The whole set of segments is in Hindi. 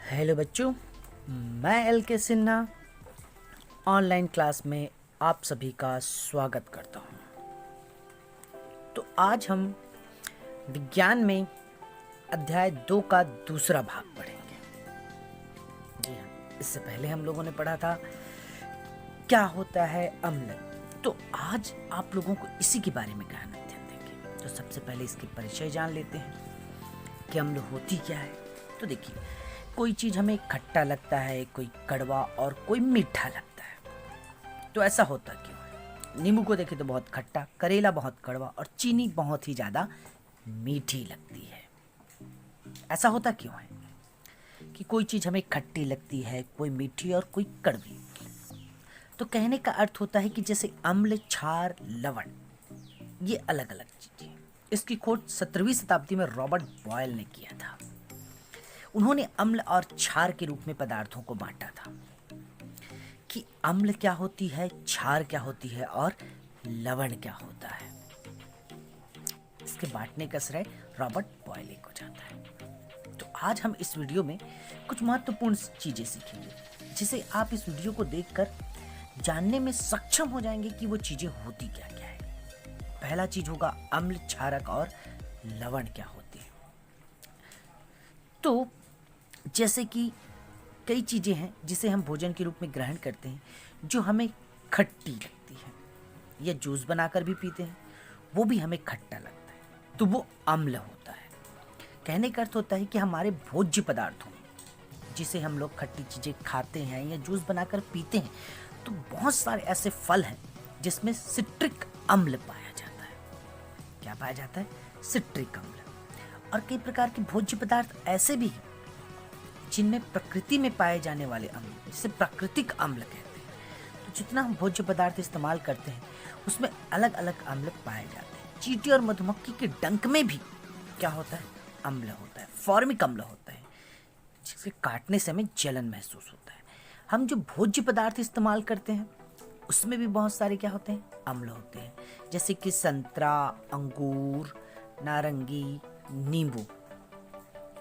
हेलो बच्चों, मैं एल के सिन्हा ऑनलाइन क्लास में आप सभी का स्वागत करता हूँ। तो आज हम विज्ञान में अध्याय 2 का दूसरा भाग पढ़ेंगे। जी हाँ, इससे पहले हम लोगों ने पढ़ा था क्या होता है अम्ल। तो आज आप लोगों को इसी के बारे में गहन अध्ययन देंगे। तो सबसे पहले इसकी परिचय जान लेते हैं कि अम्ल होती क्या है। तो देखिए, कोई चीज़ हमें खट्टा लगता है, कोई कड़वा और कोई मीठा लगता है। तो ऐसा होता क्यों है? नींबू को देखें तो बहुत खट्टा, करेला बहुत कड़वा और चीनी बहुत ही ज़्यादा मीठी लगती है। ऐसा होता क्यों है कि कोई चीज़ हमें खट्टी लगती है, कोई मीठी और कोई कड़वी? तो कहने का अर्थ होता है कि जैसे अम्ल, क्षार, लवण, ये अलग अलग चीज़ें। इसकी खोज 17वीं शताब्दी में रॉबर्ट बॉयल ने किया था। उन्होंने अम्ल और क्षार के रूप में पदार्थों को बांटा था कि अम्ल क्या होती है, क्षार क्या होती है और लवण क्या होता है। इसके बांटने का श्रेय रॉबर्ट बॉयल को जाता है। तो आज हम इस वीडियो में कुछ महत्वपूर्ण चीजें सीखेंगे जिसे आप इस वीडियो को देखकर जानने में सक्षम हो जाएंगे कि वो चीजें होती क्या क्या है। पहला चीज होगा अम्ल, क्षारक और लवण क्या होती है। तो जैसे कि कई चीज़ें हैं जिसे हम भोजन के रूप में ग्रहण करते हैं जो हमें खट्टी लगती है, या जूस बनाकर भी पीते हैं, वो भी हमें खट्टा लगता है, तो वो अम्ल होता है। कहने का अर्थ होता है कि हमारे भोज्य पदार्थों में जिसे हम लोग खट्टी चीज़ें खाते हैं या जूस बनाकर पीते हैं, तो बहुत सारे ऐसे फल हैं जिसमें सिट्रिक अम्ल पाया जाता है। क्या पाया जाता है? सिट्रिक अम्ल। और कई प्रकार के भोज्य पदार्थ ऐसे भी हैं जिनमें प्रकृति में पाए जाने वाले अम्ल, जिसे प्राकृतिक अम्ल कहते हैं। तो जितना हम भोज्य पदार्थ इस्तेमाल करते हैं उसमें अलग अलग अम्ल पाए जाते हैं। चींटी और मधुमक्खी के डंक में भी क्या होता है? अम्ल होता है, फॉर्मिक अम्ल होता है, जिसे काटने से हमें जलन महसूस होता है। हम जो भोज्य पदार्थ इस्तेमाल करते हैं उसमें भी बहुत सारे क्या होते हैं? अम्ल होते हैं, जैसे कि संतरा, अंगूर, नारंगी, नींबू।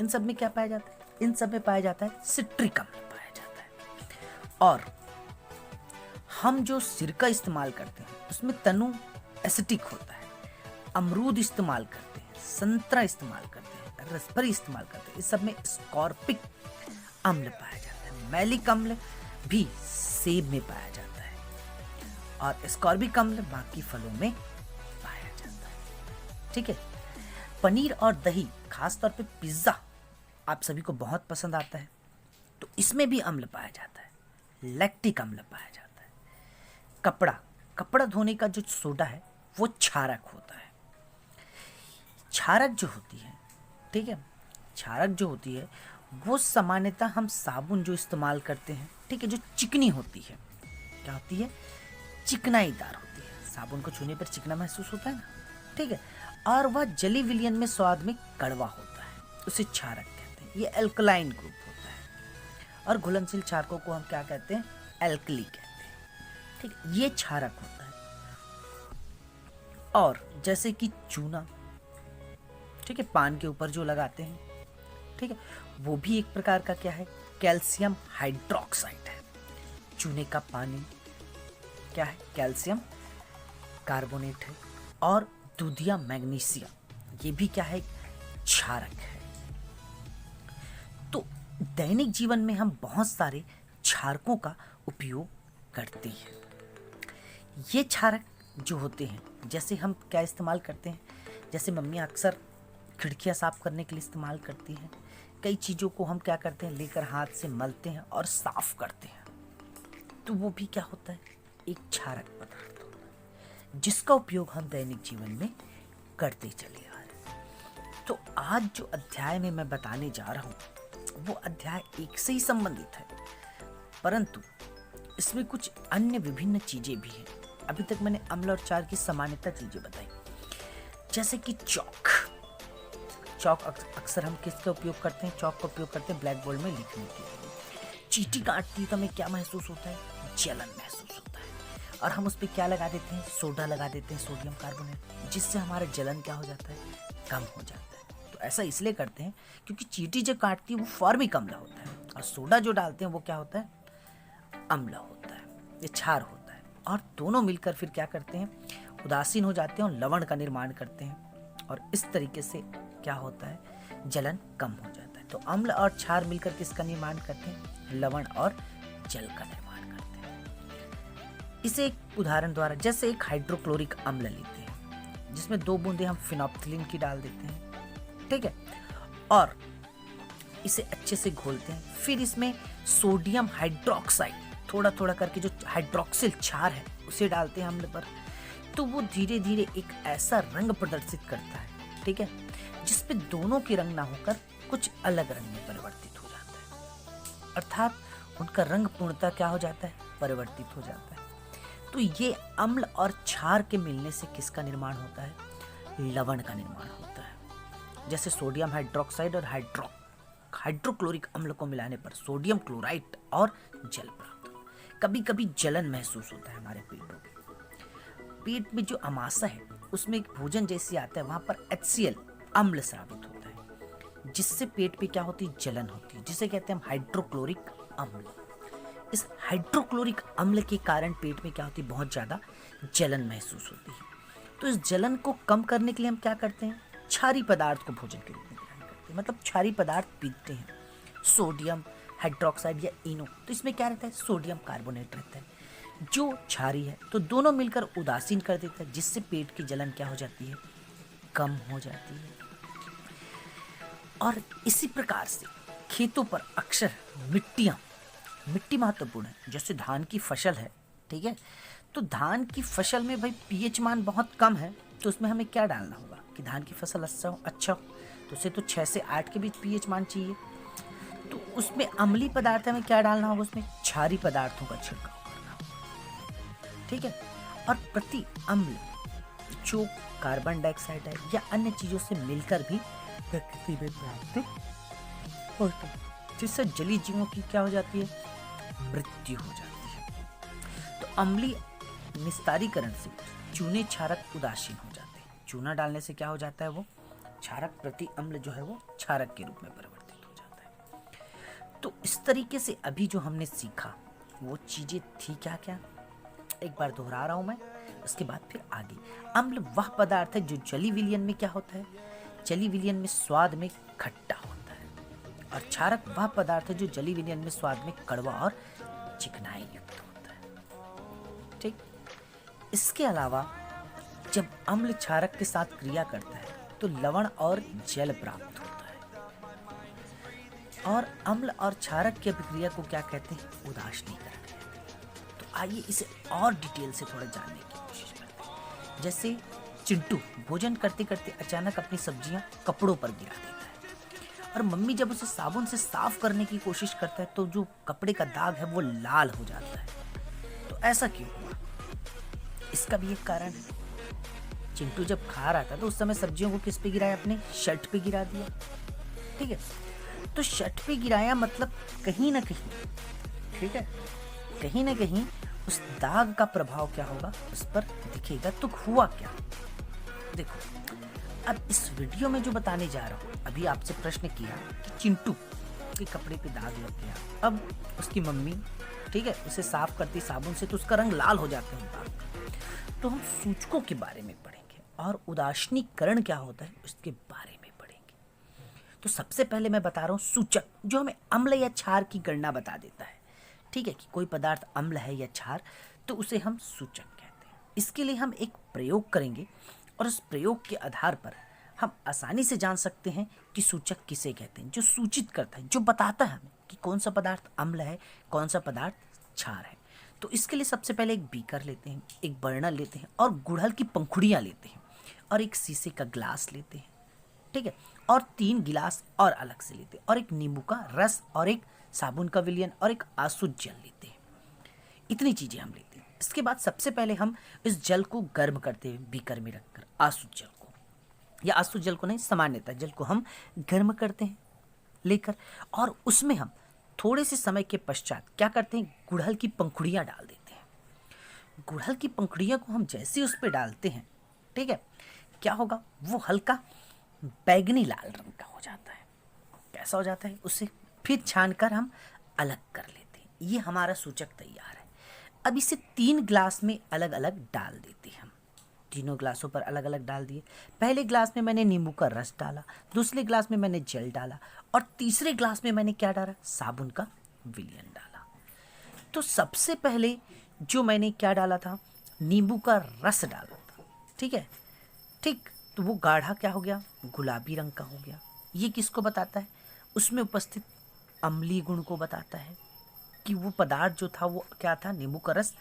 इन सब में क्या पाया जाता है? इन सब में पाया जाता है सिट्रिक अम्ल पाया जाता है। और हम जो सिरका इस्तेमाल करते हैं उसमें तनु एसिटिक होता है। अमरूद इस्तेमाल करते हैं, संतरा इस्तेमाल करते हैं, रसभरी इस्तेमाल करते हैं, इस सब में स्कॉर्पिक अम्ल पाया जाता है। मैलिक अम्ल भी सेब में पाया जाता है और स्कॉर्बिक अम्ल बाकी फलों में पाया जाता है। ठीक है। पनीर और दही, खासतौर पे पिज्जा आप सभी को बहुत पसंद आता है, तो इसमें भी अम्ल पाया जाता है, लैक्टिक अम्ल पाया जाता है। कपड़ा धोने का जो सोडा है वो क्षारक होता है। क्षारक जो होती है, ठीक है, क्षारक जो होती है वो सामान्यतः हम साबुन जो इस्तेमाल करते हैं, ठीक है, जो चिकनी होती है, क्या होती है? चिकनाईदार होती है। साबुन को छूने पर चिकना महसूस होता है ना, ठीक है, और वह जली विलयन में स्वाद में कड़वा होता है, उसे क्षारक कहते हैं। ये एल्कलाइन ग्रुप होता है। और घुलनशील क्षारकों को हम क्या कहते हैं? एल्कली कहते हैं। ठीक है, ये क्षारक होता है। और जैसे कि चूना, ठीक है, पान के ऊपर जो लगाते हैं, ठीक है, वो भी एक प्रकार का क्या है? कैल्शियम हाइड्रोक्साइड है। चूने का पानी क्या है? कैल्शियम कार्बोनेट है। और दूधिया मैग्नीशियम, ये भी क्या है? क्षारक है। तो दैनिक जीवन में हम बहुत सारे क्षारकों का उपयोग करते हैं। ये क्षारक जो होते हैं, जैसे हम क्या इस्तेमाल करते हैं? जैसे मम्मियाँ अक्सर खिड़कियाँ साफ करने के लिए इस्तेमाल करती हैं। कई चीज़ों को हम क्या करते हैं? लेकर हाथ से मलते हैं और साफ करते हैं, तो वो भी क्या होता है? एक क्षारक पदार्थ होता है जिसका उपयोग हम दैनिक जीवन में करते चले आ रहे हैं। तो आज जो अध्याय में मैं बताने जा रहा हूँ वो अध्याय 1 से ही संबंधित है, परंतु इसमें कुछ अन्य विभिन्न चीजें भी हैं। अभी तक मैंने अम्ल और क्षार की सामान्यतः चीजें बताई, जैसे कि चौक अक्सर हम किसका उपयोग करते हैं? चौक का उपयोग करते हैं ब्लैक बोर्ड में लिखने के लिए। चींटी काटती है तो हमें क्या महसूस होता है? जलन महसूस होता है। और हम उस पर क्या लगा देते हैं? सोडा लगा देते हैं, सोडियम कार्बोनेट, जिससे हमारा जलन क्या हो जाता है? कम हो जाता है। तो ऐसा इसलिए करते हैं क्योंकि चींटी जो काटती है वो फॉर्मिक अम्ल होता है और सोडा जो डालते हैं वो क्या होता है, अम्ल होता है, ये क्षार होता है। और दोनों मिलकर फिर क्या करते हैं, उदासीन हो जाते हैं और लवण का निर्माण करते हैं। और इस तरीके से क्या होता है, जलन कम हो जाता है। तो अम्ल और क्षार मिलकर किसका निर्माण करते हैं, लवण और जल का निर्माण करते हैं। इसे एक उदाहरण द्वारा, जैसे एक हाइड्रोक्लोरिक अम्ल लेते हैं जिसमें 2 बूंदे हम फिनोप्थिलीन की डाल देते हैं, ठीक है, और इसे अच्छे से घोलते हैं। फिर इसमें सोडियम हाइड्रोक्साइड थोड़ा थोड़ा करके, जो हाइड्रोक्सिल क्षार है, उसे डालते हैं अम्ल पर। तो वो धीरे धीरे एक ऐसा रंग प्रदर्शित करता है, ठीक है, जिसपे दोनों के रंग ना होकर कुछ अलग रंग में परिवर्तित हो जाता है। अर्थात उनका रंग पूर्णतः क्या हो जाता है, परिवर्तित हो जाता है। तो ये अम्ल और क्षार के मिलने से किसका निर्माण होता है, लवण का निर्माण होता है। जैसे सोडियम हाइड्रोक्साइड और हाइड्रोक्लोरिक अम्ल को मिलाने पर सोडियम क्लोराइड और जल प्राप्त होता है। कभी कभी जलन महसूस होता है हमारे पेटों में। पेट में जो अमाशय है उसमें एक भोजन जैसी आता है, वहां पर HCl अम्ल स्रावित होता है, जिससे पेट पे क्या होती है, जलन होती है, जिसे कहते हैं हम हाइड्रोक्लोरिक अम्ल। इस हाइड्रोक्लोरिक अम्ल के कारण पेट में क्या होती है, बहुत ज्यादा जलन महसूस होती है। तो इस जलन को कम करने के लिए हम क्या करते हैं, क्षारी पदार्थ को भोजन के रूप में ग्रहण करते हैं, मतलब क्षारी पदार्थ पीते हैं, सोडियम हाइड्रोक्साइड या इनो। तो इसमें क्या रहता है, सोडियम कार्बोनेट रहता है जो क्षारी है। तो दोनों मिलकर उदासीन कर देता है, जिससे पेट की जलन क्या हो जाती है, कम हो जाती है। और इसी प्रकार से खेतों पर अक्सर मिट्टी महत्वपूर्ण है। जैसे धान की फसल है, ठीक है, तो धान की फसल में भाई पीएच मान बहुत कम है, तो उसमें हमें क्या डालना होगा कि धान की फसल अच्छा हो, तो उसे तो 6 से 8 के बीच पीएच मान चाहिए। तो उसमें अम्लीय पदार्थ हमें क्या डालना होगा, उसमें क्षारी पदार्थों का छिड़काव करना होगा, ठीक है। और प्रति अम्ल जो कार्बन डाइऑक्साइड है या अन्य चीजों से मिलकर भी प्रकृति में प्राप्त होता है, जिससे जलीय जीवों की क्या हो जाती है, मृत्यु हो जाती है। तो अम्लीय निस्तारीकरण से चूने क्षारक उदासीन हो जाते हैं। चूना डालने से क्या हो जाता है, वो क्षारक प्रति अम्ल जो है वो क्षारक के रूप में परिवर्तित हो जाता है। तो इस तरीके से अभी जो हमने सीखा वो चीजें थी क्या क्या, एक बार दोहरा रहा हूं मैं, उसके बाद फिर आगे। अम्ल वह पदार्थ है जो जलीय विलयन में क्या होता है, जलीय विलयन में स्वाद में खट्टा होता है। और क्षारक वह पदार्थ है जो जलीय विलयन में स्वाद में कड़वा और चिकनाई युक्त होता है, ठीक। इसके अलावा जब अम्ल क्षारक के साथ क्रिया करता है तो लवण और जल प्राप्त होता है। और अम्ल और क्षारक की अभिक्रिया को क्या कहते हैं, उदासीनीकरण। तो आइए इसे और डिटेल से थोड़ा जानने की कोशिश करते हैं। जैसे चिंटू भोजन करते करते अचानक अपनी सब्जियां कपड़ों पर गिरा देता है, और मम्मी जब उसे साबुन से साफ करने की कोशिश करता है तो जो कपड़े का दाग है वो लाल हो जाता है। तो ऐसा क्यों हुआ, इसका भी एक कारण है। चिंटू जब खा रहा था तो उस समय सब्जियों को किस पे गिराया, अपने शर्ट पे गिरा दिया, ठीक है। तो शर्ट पे गिराया मतलब कहीं ना कहीं, ठीक है, कहीं ना कहीं उस दाग का प्रभाव क्या होगा, उस पर दिखेगा। तो हुआ क्या, देखो अब इस वीडियो में जो बताने जा रहा हूँ, अभी आपसे प्रश्न किया कि चिंटू के कपड़े पे दाग लग गया, अब उसकी मम्मी, ठीक है, उसे साफ करती साबुन से तो उसका रंग लाल हो जाते हैं दाग। तो हम सूचकों के बारे में पढ़ेंगे और उदासीनीकरण क्या होता है उसके बारे में पढ़ेंगे। तो सबसे पहले मैं बता रहा हूँ सूचक, जो हमें अम्ल या क्षार की गणना बता देता है, ठीक है, कि कोई पदार्थ अम्ल है या क्षार, तो उसे हम सूचक कहते हैं। इसके लिए हम एक प्रयोग करेंगे और उस प्रयोग के आधार पर हम आसानी से जान सकते हैं कि सूचक किसे कहते हैं, जो सूचित करता है, जो बताता है हमें कि कौन सा पदार्थ अम्ल है, कौन सा पदार्थ क्षार है। तो इसके लिए सबसे पहले एक बीकर लेते हैं, एक बर्नल लेते हैं और गुड़हल की पंखुड़ियाँ लेते हैं और एक शीशे का ग्लास लेते हैं, ठीक है, और 3 गिलास और अलग से लेते हैं और एक नींबू का रस और एक साबुन का विलयन और एक आसुत जल लेते हैं। इतनी चीजें हम लेते हैं। इसके बाद सबसे पहले हम इस जल को गर्म करते हैं बीकर में रखकर, आसुत जल को, या आसुत जल को नहीं, सामान्यतः जल को हम गर्म करते हैं लेकर, और उसमें हम थोड़े से समय के पश्चात क्या करते हैं, गुड़हल की पंखुड़ियाँ डाल देते हैं। गुड़हल की पंखुड़ियाँ को हम जैसे उस पर डालते हैं, ठीक है, क्या होगा, वो हल्का बैगनी लाल रंग का हो जाता है। कैसा हो जाता है, उससे फिर छानकर हम अलग कर लेते हैं। ये हमारा सूचक तैयार है। अब इसे 3 ग्लास में अलग अलग डाल देते हैं हम। तीनों ग्लासों पर अलग अलग डाल दिए। पहले ग्लास में मैंने नींबू का रस डाला, दूसरे ग्लास में मैंने जल डाला और तीसरे ग्लास में मैंने क्या डाला, साबुन का विलयन डाला। तो सबसे पहले जो मैंने क्या डाला था, नींबू का रस डाला था। ठीक है, ठीक, तो वो गाढ़ा क्या हो गया, गुलाबी रंग का हो गया। ये किसको बताता है, उसमें उपस्थित अम्लीय गुण को बताता है कि वो पदार्थ जो था वो क्या था, नींबू का रस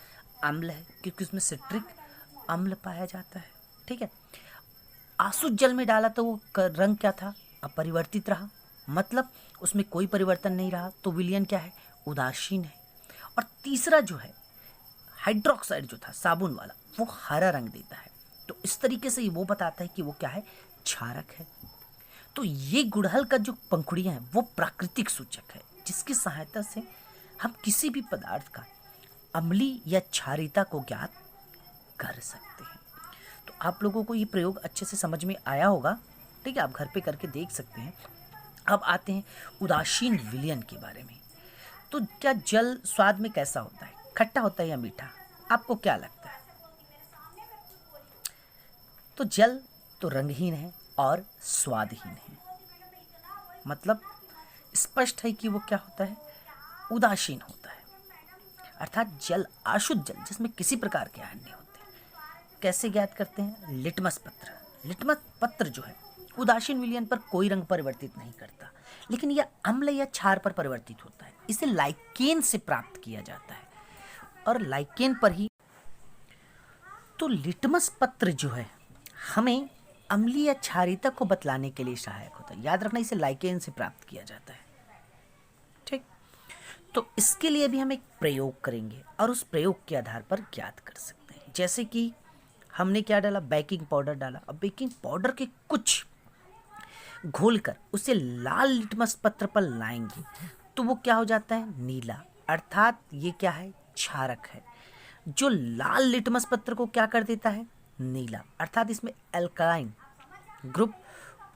अम्ल है क्योंकि उसमें सिट्रिक अम्ल पाया जाता है। ठीक है, आसुत जल में डाला तो वो रंग क्या था, अपरिवर्तित रहा, मतलब उसमें कोई परिवर्तन नहीं रहा, तो विलयन क्या है, उदासीन है। और तीसरा जो है हाइड्रोक्साइड जो था साबुन वाला, वो हरा रंग देता है। तो इस तरीके से वो बताता है कि वो क्या है, क्षारक है। तो ये गुड़हल का जो पंखुड़ियाँ हैं वो प्राकृतिक सूचक है जिसकी सहायता से हम किसी भी पदार्थ का अम्लीय या क्षारीयता को ज्ञात कर सकते हैं। तो आप लोगों को ये प्रयोग अच्छे से समझ में आया होगा। ठीक है, आप घर पे करके देख सकते हैं। अब आते हैं उदासीन विलयन के बारे में। तो क्या जल स्वाद में कैसा होता है, खट्टा होता है या मीठा, आपको क्या लगता है? तो जल तो रंगहीन है और स्वादहीन है, मतलब स्पष्ट है कि वो क्या होता है, उदासीन होता है। अर्थात जल अशुद्ध जल जिसमें किसी प्रकार के आयन नहीं होते। कैसे ज्ञात करते हैं, लिटमस पत्र। लिटमस पत्र जो है उदासीन विलयन पर कोई रंग परिवर्तित नहीं करता, लेकिन यह अम्ल या क्षार पर परिवर्तित होता है। इसे लाइकेन से प्राप्त किया जाता है और लाइकेन पर ही। तो लिटमस पत्र जो है हमें अम्लीय या क्षारीयता को बतलाने के लिए सहायक होता है। याद रखना, इसे लाइकेन से प्राप्त किया जाता है। ठीक, तो इसके लिए भी हम एक प्रयोग करेंगे और उस प्रयोग के आधार पर ज्ञात कर सकते हैं। जैसे कि हमने क्या डाला, बेकिंग पाउडर डाला। अब बेकिंग पाउडर के कुछ घोलकर उसे लाल लिटमस पत्र पर लाएंगे तो वो क्या हो जाता है, नीला। अर्थात ये क्या है, क्षारक है। जो लाल लिटमस पत्र को क्या कर देता है, नीला। अर्थात इसमें एल्कालाइन ग्रुप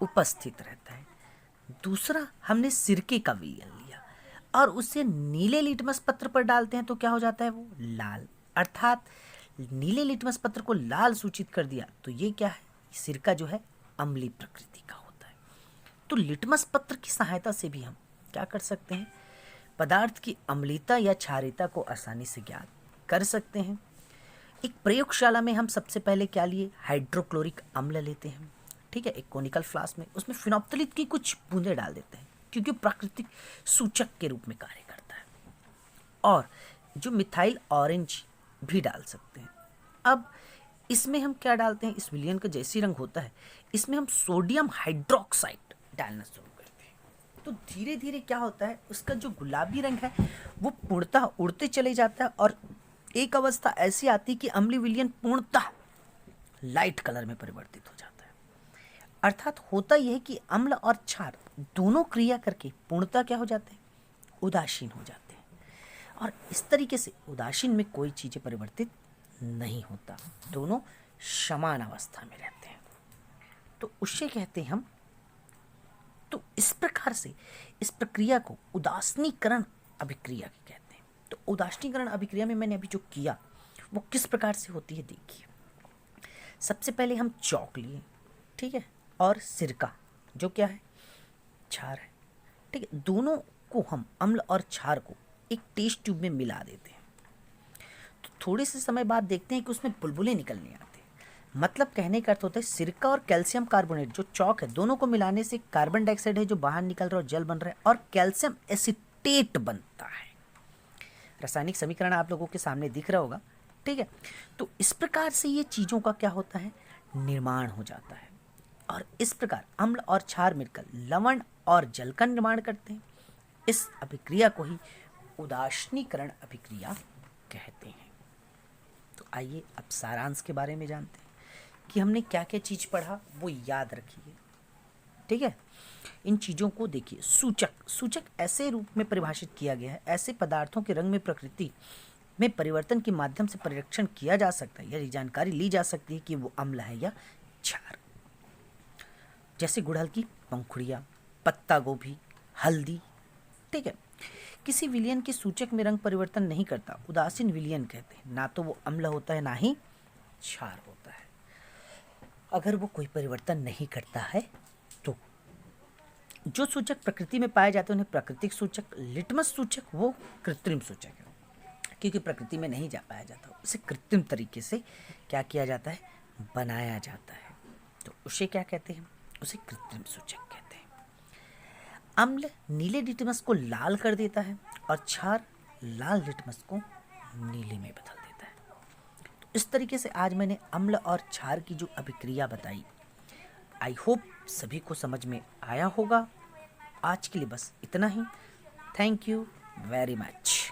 उपस्थित रहता है। दूसरा, हमने सिरके का विलयन लिया और उसे नीले लिटमस पत्र पर डालते हैं तो क्या हो जाता है, वो लाल। अर्थात नीले लिटमस पत्र को लाल सूचित कर दिया तो ये क्या है, सिरका जो है अम्लीय प्रकृति का होता है। तो लिटमस पत्र की सहायता से भी हम क्या कर सकते हैं, पदार्थ की अम्लीयता या क्षारीयता को आसानी से ज्ञात कर सकते हैं। एक प्रयोगशाला में हम सबसे पहले क्या लिए, हाइड्रोक्लोरिक अम्ल लेते हैं। ठीक है, एक कोनिकल फ्लास्क में उसमें फिनोप्hthalate की कुछ बूंदें डाल देते हैं क्योंकि प्राकृतिक सूचक के रूप में कार्य करता है। और जो मिथाइल ऑरेंज भी डाल सकते हैं। अब इसमें हम क्या डालते हैं, इस विलयन का जैसी रंग होता है इसमें हम सोडियम हाइड्रोक्साइड डालना शुरू करते हैं। तो धीरे धीरे क्या होता है, उसका जो गुलाबी रंग है वो पूर्णतः उड़ते चले जाता है और एक अवस्था ऐसी आती है कि अम्लीय विलयन पूर्णतः लाइट कलर में परिवर्तित हो जाता है। अर्थात होता यह है कि अम्ल और क्षार दोनों क्रिया करके पूर्णतः क्या हो जाते हैं, उदासीन हो जाते हैं। और इस तरीके से उदासीन में कोई चीजें परिवर्तित नहीं होता, दोनों समान अवस्था में रहते हैं। तो उससे कहते हैं हम, तो इस प्रकार से इस प्रक्रिया को उदासीनीकरण अभिक्रिया कहते हैं। तो उदासीनीकरण अभिक्रिया में मैंने अभी जो किया वो किस प्रकार से होती है, देखिए। सबसे पहले हम चौक लिए, ठीक है, और सिरका जो क्या है, क्षार है। ठीक है, दोनों को हम अम्ल और क्षार को एक टेस्ट ट्यूब में मिला देते हैं। तो थोड़े से समय बाद देखते हैं कि उसमें बुलबुले निकलने आते हैं। मतलब कहने का अर्थ होता है सिरका और कैल्शियम कार्बोनेट जो चौक है दोनों को मिलाने से कार्बन डाइऑक्साइड है जो बाहर निकल रहा है और जल बन रहा है और कैल्शियम एसीटेट बनता है। रासायनिक समीकरण आप लोगों के सामने दिख रहा होगा। ठीक है, तो इस प्रकार से ये चीज़ों का क्या होता है, निर्माण हो जाता है और इस प्रकार अम्ल और क्षार मिलकर लवण और जल का निर्माण करते हैं। इस अभिक्रिया को ही उदासीनीकरण अभिक्रिया कहते हैं। तो आइए अब सारांश के बारे में जानते हैं कि हमने क्या क्या चीज़ पढ़ा, वो याद रखिए। ठीक है, इन चीज़ों को देखिए। सूचक ऐसे रूप में परिभाषित किया गया है, ऐसे पदार्थों के रंग में प्रकृति में परिवर्तन के माध्यम से परीक्षण किया जा सकता है, यह जानकारी ली जा सकती है कि वो अम्ल है या क्षार। जैसे गुड़हल की पंखुड़ियाँ, पत्ता गोभी, हल्दी, ठीक है। किसी विलयन के सूचक में रंग परिवर्तन नहीं करता, उदासीन विलयन कहते हैं। ना तो वो अम्ल होता है, ना ही क्षार होता है। अगर वो कोई परिवर्तन नहीं करता है तो जो सूचक प्रकृति में पाए जाते हैं उन्हें प्राकृतिक सूचक, लिटमस सूचक वो कृत्रिम सूचक है, क्योंकि प्रकृति में नहीं जा पाया जाता, उसे कृत्रिम तरीके से क्या किया जाता है, बनाया जाता है। तो उसे क्या कहते हैं, उसे कृत्रिम सूचक कहते हैं। अम्ल नीले लिटमस को लाल कर देता है और क्षार लाल लिटमस को नीले में बदल देता है। तो इस तरीके से आज मैंने अम्ल और क्षार की जो अभिक्रिया बताई, आई होप सभी को समझ में आया होगा। आज के लिए बस इतना ही। Thank you very much.